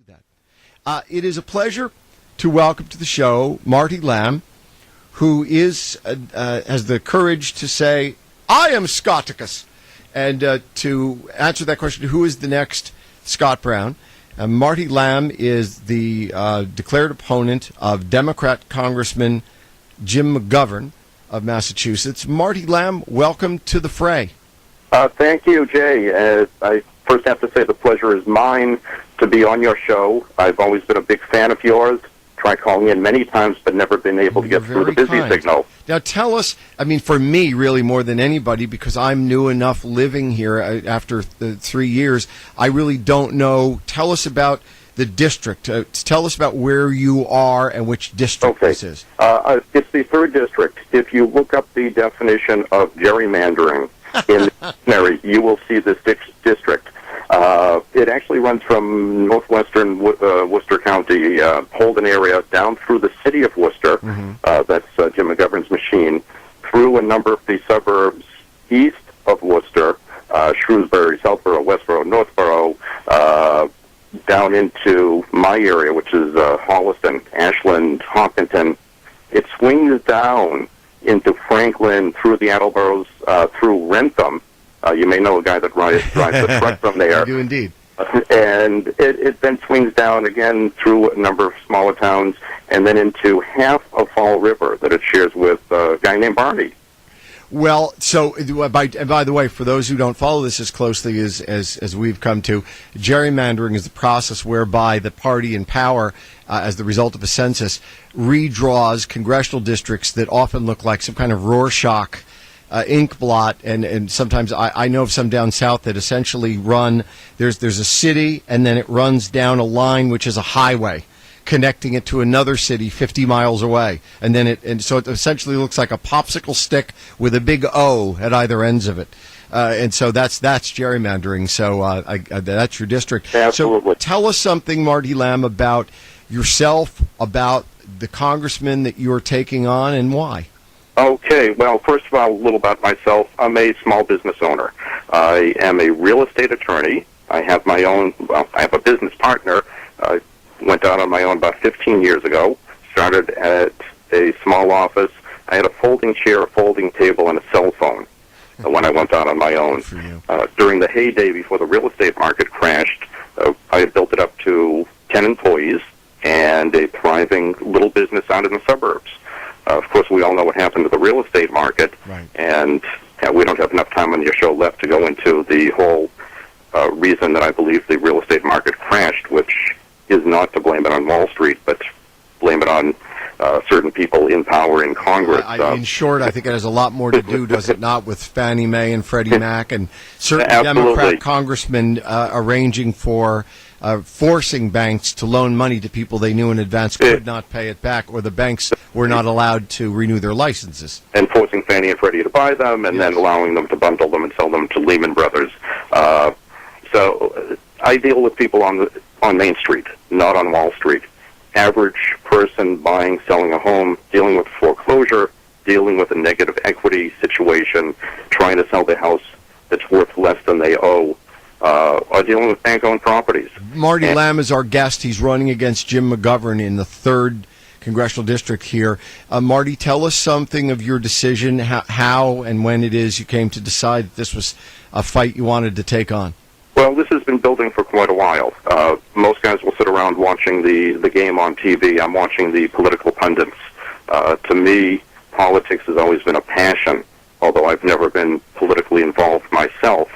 that. It is a pleasure to welcome to the show Marty Lamb, who has the courage to say, I am Scotticus. And to answer that question, who is the next Scott Brown? Marty Lamb is the declared opponent of Democrat Congressman Jim McGovern of Massachusetts. Marty Lamb, welcome to the fray. Thank you, Jay. I first have to say the pleasure is mine to be on your show. I've always been a big fan of yours. Tried calling in many times, but never been able to get through the busy signal. Now tell us, I mean, for me, really more than anybody, because I'm new enough living here after the 3 years, I really don't know. Tell us about the district. Tell us about where you are and which district this is. It's the 3rd district. If you look up the definition of gerrymandering in the dictionary, you will see this district. It actually runs from northwestern Worcester County, Holden area, down through the city of Worcester. That's Jim McGovern's machine, through a number of the suburbs east of Worcester, Shrewsbury, Southborough, Westborough, Northborough, down into my area, which is Holliston, Ashland, Hopkinton. It swings down into Franklin, through the Attleboroughs, through Rentham. You may know a guy that drives the truck from there. I do indeed. And it then swings down again through a number of smaller towns, and then into half of Fall River that it shares with a guy named Marty. Well, so by the way, for those who don't follow this as closely as we've come to, gerrymandering is the process whereby the party in power, as the result of a census, redraws congressional districts that often look like some kind of Rorschach ink blot, and sometimes I know of some down south that essentially run. There's a city, and then it runs down a line which is a highway, connecting it to another city 50 miles away, and so it essentially looks like a popsicle stick with a big O at either ends of it, and so that's gerrymandering. So that's your district. Absolutely. So tell us something, Marty Lamb, about yourself, about the congressman that you're taking on, and why. Okay, well, first of all, a little about myself. I'm a small business owner. I am a real estate attorney. I have my own, I have a business partner. I went out on my own about 15 years ago, started at a small office. I had a folding chair, a folding table, and a cell phone when I went out on my own. During the heyday before the real estate market crashed, I built it up to 10 employees and a thriving little business out in the suburbs. Of course, we all know what happened to the real estate market, right. And we don't have enough time on your show left to go into the whole reason that I believe the real estate market crashed, which is not to blame it on Wall Street, but blame it on certain people in power in Congress. In short, I think it has a lot more to do, does it not, with Fannie Mae and Freddie Mac and certain Democrat congressmen arranging for forcing banks to loan money to people they knew in advance could not pay it back, or the banks were not allowed to renew their licenses. And forcing Fannie and Freddie to buy them, and then allowing them to bundle them and sell them to Lehman Brothers. So I deal with people on Main Street, not on Wall Street. Average person buying, selling a home, dealing with foreclosure, dealing with a negative equity situation, trying to sell their house that's worth less than they owe, are dealing with bank-owned properties. Marty Lamb is our guest. He's running against Jim McGovern in the 3rd Congressional District here. Marty, tell us something of your decision, how and when it is you came to decide that this was a fight you wanted to take on. Well, this has been building for quite a while. Most guys will sit around watching the game on TV. I'm watching the political pundits. To me, politics has always been a passion, although I've never been politically involved myself.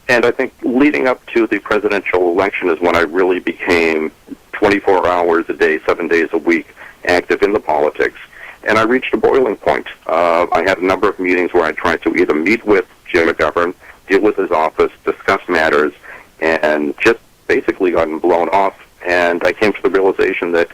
And I think leading up to the presidential election is when I really became 24 hours a day, 7 days a week, active in the politics. And I reached a boiling point. I had a number of meetings where I tried to either meet with Jay McGovern, deal with his office, discuss matters, and just basically gotten blown off. And I came to the realization that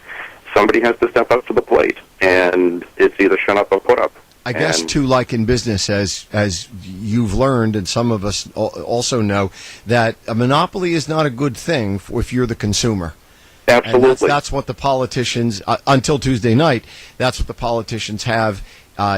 somebody has to step up to the plate, and it's either shut up or put up. I guess, too, like in business, as you've learned, and some of us also know, that a monopoly is not a good thing if you're the consumer. Absolutely. And that's what the politicians, until Tuesday night, that's what the politicians have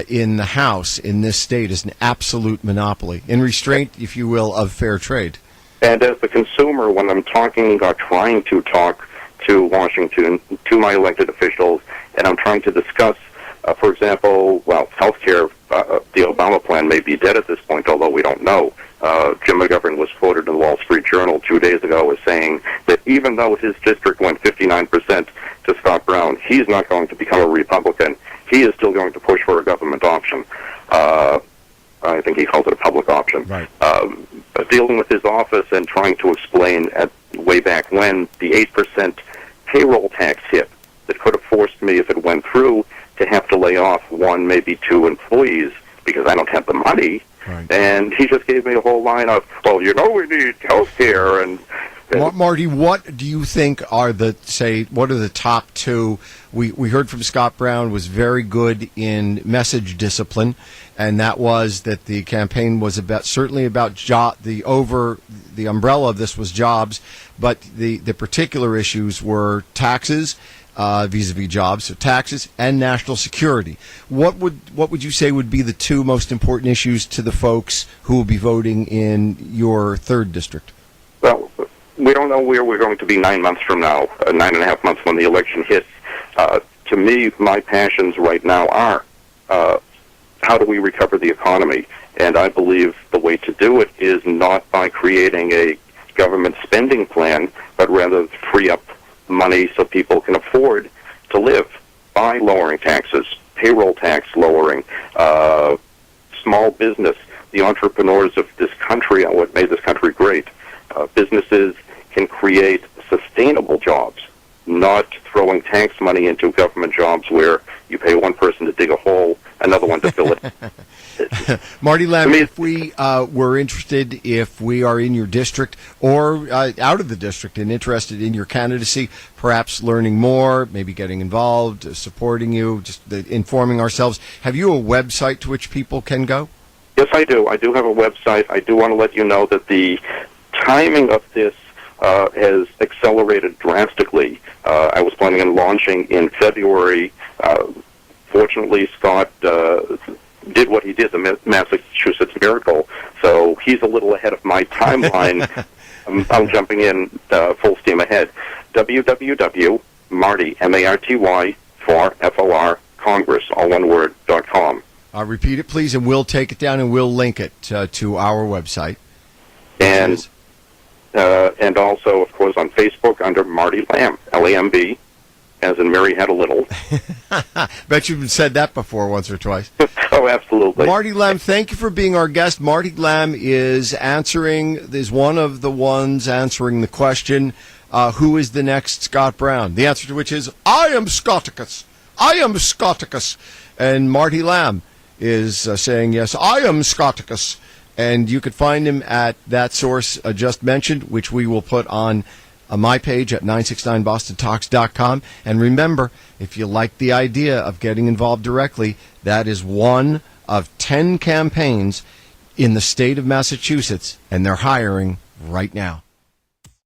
in the House in this state, is an absolute monopoly, in restraint, if you will, of fair trade. And as the consumer, when I'm talking or trying to talk to Washington, to my elected officials, and I'm trying to discuss, for example, healthcare. The Obama plan may be dead at this point, although we don't know. Jim McGovern was quoted in the Wall Street Journal 2 days ago as saying that even though his district went 59% to Scott Brown, he's not going to become a Republican. He is still going to push for a government option. I think he calls it a public option. Right. Dealing with his office and trying to explain way back when the 8% payroll tax hit that could have forced me, if it went through, to have to lay off one, maybe two employees because I don't have the money. Right. And he just gave me a whole line of, well, we need health care. And Marty, what do you think are what are the top two? We heard from Scott Brown was very good in message discipline, and that was that the campaign was certainly about the umbrella of this was jobs, but the particular issues were taxes, vis-a-vis jobs, so taxes and national security. What would you say would be the two most important issues to the folks who will be voting in your 3rd district? Well, we don't know where we're going to be 9 months from now, 9.5 months when the election hits. To me, my passions right now are how do we recover the economy? And I believe the way to do it is not by creating a government spending plan, but rather free up money so people can afford to live by lowering taxes, payroll tax lowering, small business. The entrepreneurs of this country are what made this country great. Businesses can create sustainable jobs, not throwing tax money into government jobs where you pay one person to dig a hole, another one to fill it. Marty Lamb, if we were interested, if we are in your district or out of the district and interested in your candidacy, perhaps learning more, maybe getting involved, supporting you, just informing ourselves, have you a website to which people can go? Yes, I do. I do have a website. I do want to let you know that the timing of this has accelerated drastically. I was planning on launching in February. Fortunately, Scott did what he did, the Massachusetts miracle, so he's a little ahead of my timeline. I'm jumping in full steam ahead. www.marty, M-A-R-T-Y, for Congress, all one word, .com. Repeat it, please, and we'll take it down and we'll link it to our website. And also, of course, on Facebook under Marty Lamb, L-A-M-B, as in Mary Had a Little. Bet you've said that before once or twice. Oh, absolutely. Marty Lamb, thank you for being our guest. Marty Lamb is one of the ones answering the question, who is the next Scott Brown? The answer to which is, I am Scotticus. I am Scotticus. And Marty Lamb is saying, yes, I am Scotticus. And you could find him at that source just mentioned, which we will put on my page at 969bostontalks.com. And remember, if you like the idea of getting involved directly, that is one of 10 campaigns in the state of Massachusetts, and they're hiring right now.